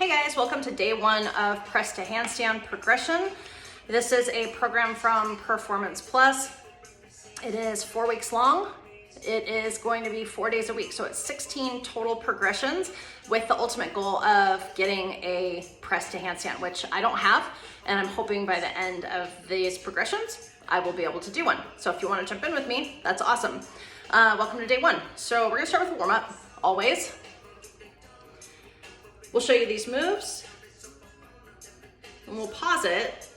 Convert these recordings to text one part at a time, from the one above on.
Hey guys, welcome to day one of press to handstand progression. This is a program from Performance Plus. It is 4 weeks long. It is going to be 4 days a week. So it's 16 total progressions with the ultimate goal of getting a press to handstand, which I don't have. And I'm hoping by the end of these progressions, I will be able to do one. So if you want to jump in with me, that's awesome. Welcome to day one. So we're gonna start with a warm up, always. We'll show you these moves and we'll pause it,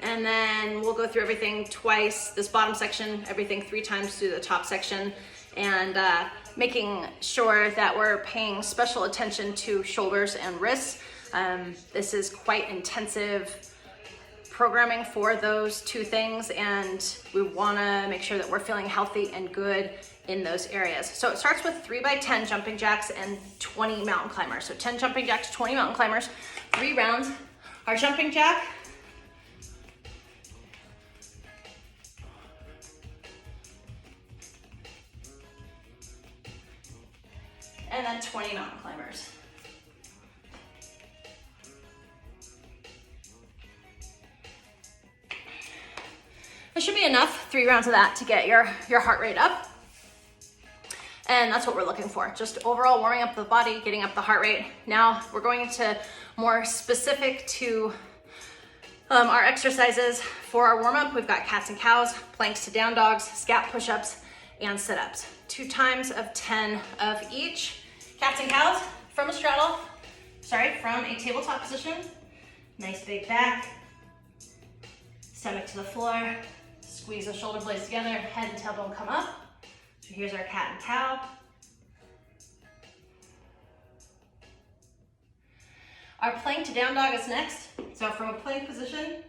and then we'll go through everything twice, this bottom section, everything 3 times through the top section, and making sure that we're paying special attention to shoulders and wrists. This is quite intensive programming for those 2 things, and we wanna make sure that we're feeling healthy and good in those areas. So it starts with 3x10 jumping jacks and 20 mountain climbers. So 10 jumping jacks, 20 mountain climbers, 3 rounds. Our jumping jack, and then 20 mountain climbers. That should be enough, 3 rounds of that to get your heart rate up. And that's what we're looking for. Just overall warming up the body, getting up the heart rate. Now we're going into more specific to our exercises for our warm up. We've got cats and cows, planks to down dogs, scat push-ups, and sit-ups. 2 times of 10 of each. Cats and cows from a straddle, from a tabletop position. Nice big back, stomach to the floor, squeeze the shoulder blades together, head and tailbone come up. So here's our cat and cow. Our plank to down dog is next. So from a plank position,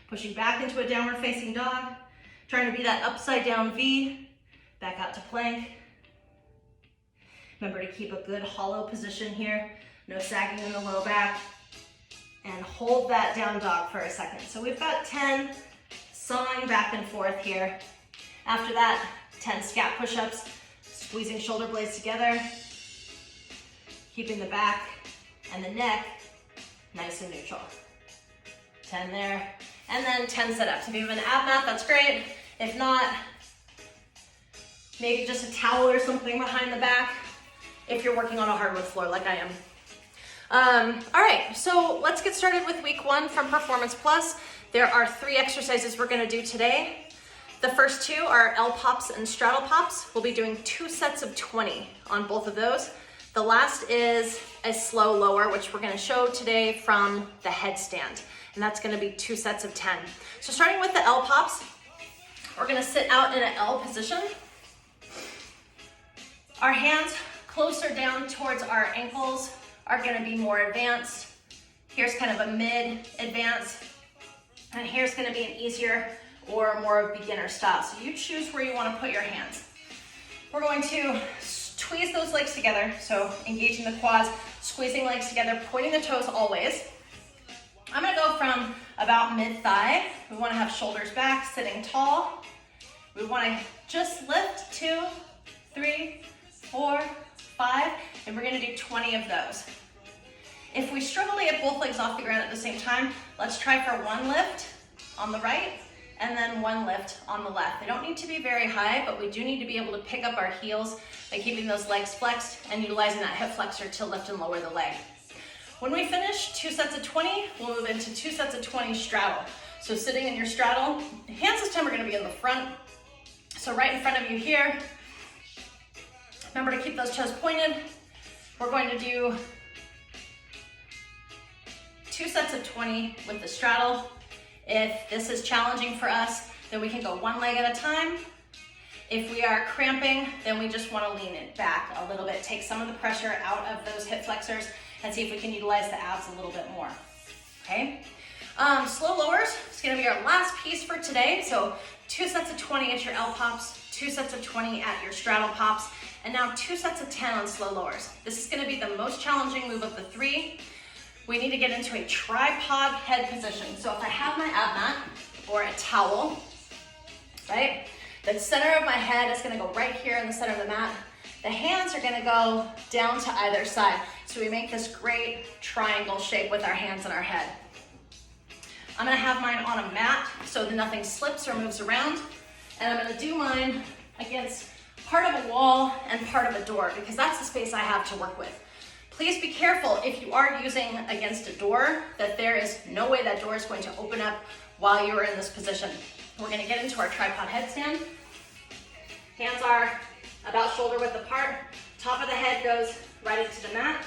pushing back into a downward facing dog, trying to be that upside down V, back out to plank. Remember to keep a good hollow position here, no sagging in the low back, and hold that down dog for a second. So we've got 10 sawing back and forth here. After that, 10 scat push-ups, squeezing shoulder blades together, keeping the back and the neck nice and neutral. 10 there, and then 10 sit-ups. If you have an ab mat, that's great. If not, maybe just a towel or something behind the back if you're working on a hardwood floor like I am. All right, so let's get started with week 1 from Performance Plus. There are 3 exercises we're gonna do today. The first 2 are L pops and straddle pops. We'll be doing 2 sets of 20 on both of those. The last is a slow lower, which we're gonna show today from the headstand. And that's gonna be 2 sets of 10. So starting with the L pops, we're gonna sit out in an L position. Our hands closer down towards our ankles are gonna be more advanced. Here's kind of a mid advance. And here's gonna be an easier or more of beginner style. So you choose where you wanna put your hands. We're going to squeeze those legs together. So engaging the quads, squeezing legs together, pointing the toes always. I'm gonna go from about mid-thigh. We wanna have shoulders back, sitting tall. We wanna just lift 2, 3, 4, 5, and we're gonna do 20 of those. If we struggle to get both legs off the ground at the same time, let's try for 1 lift on the right, and then 1 lift on the left. They don't need to be very high, but we do need to be able to pick up our heels by keeping those legs flexed and utilizing that hip flexor to lift and lower the leg. When we finish 2 sets of 20, we'll move into 2 sets of 20 straddle. So sitting in your straddle, hands this time are gonna be in the front. So right in front of you here. Remember to keep those toes pointed. We're going to do 2 sets of 20 with the straddle. If this is challenging for us, then we can go 1 leg at a time. If we are cramping, then we just want to lean it back a little bit, take some of the pressure out of those hip flexors, and see if we can utilize the abs a little bit more, okay? Slow lowers is going to be our last piece for today. So 2 sets of 20 at your L pops, 2 sets of 20 at your straddle pops, and now 2 sets of 10 on slow lowers. This is going to be the most challenging move of the 3. We need to get into a tripod head position. So if I have my ab mat or a towel, right? The center of my head is gonna go right here in the center of the mat. The The hands are gonna go down to either side. So we make this great triangle shape with our hands and our head. I'm gonna have mine on a mat so that nothing slips or moves around. And I'm gonna do mine against part of a wall and part of a door because that's the space I have to work with. Please be careful if you are using against a door that there is no way that door is going to open up while you are in this position. We're gonna get into our tripod headstand. Hands are about shoulder width apart. Top of the head goes right into the mat.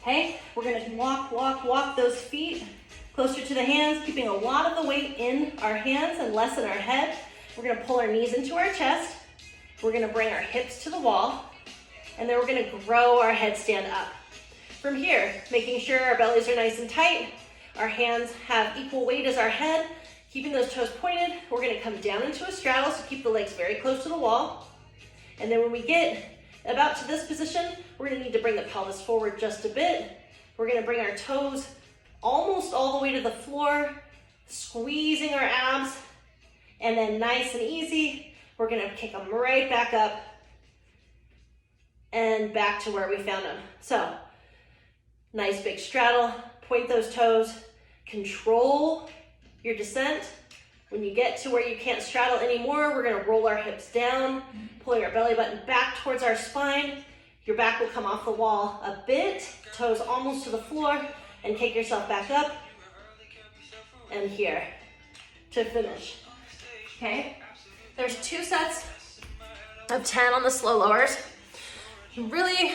Okay, we're gonna walk those feet closer to the hands, keeping a lot of the weight in our hands and less in our head. We're gonna pull our knees into our chest. We're gonna bring our hips to the wall, and then we're gonna grow our headstand up. From here, making sure our bellies are nice and tight, our hands have equal weight as our head, keeping those toes pointed. We're gonna come down into a straddle, so keep the legs very close to the wall. And then when we get about to this position, we're gonna need to bring the pelvis forward just a bit. We're gonna bring our toes almost all the way to the floor, squeezing our abs, and then nice and easy, we're gonna kick them right back up and back to where we found them. So, nice big straddle, point those toes, control your descent. When you get to where you can't straddle anymore, we're gonna roll our hips down, pulling our belly button back towards our spine. Your back will come off the wall a bit, toes almost to the floor, and kick yourself back up. And here to finish. Okay, there's 2 sets of 10 on the slow lowers. You really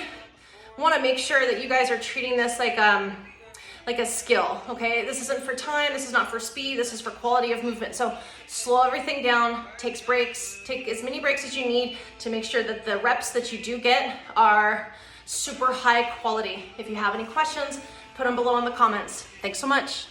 want to make sure that you guys are treating this like a skill, okay? This isn't for time, this is not for speed, this is for quality of movement. So slow everything down, take as many breaks as you need to make sure that the reps that you do get are super high quality. If you have any questions, put them below in the comments. Thanks so much.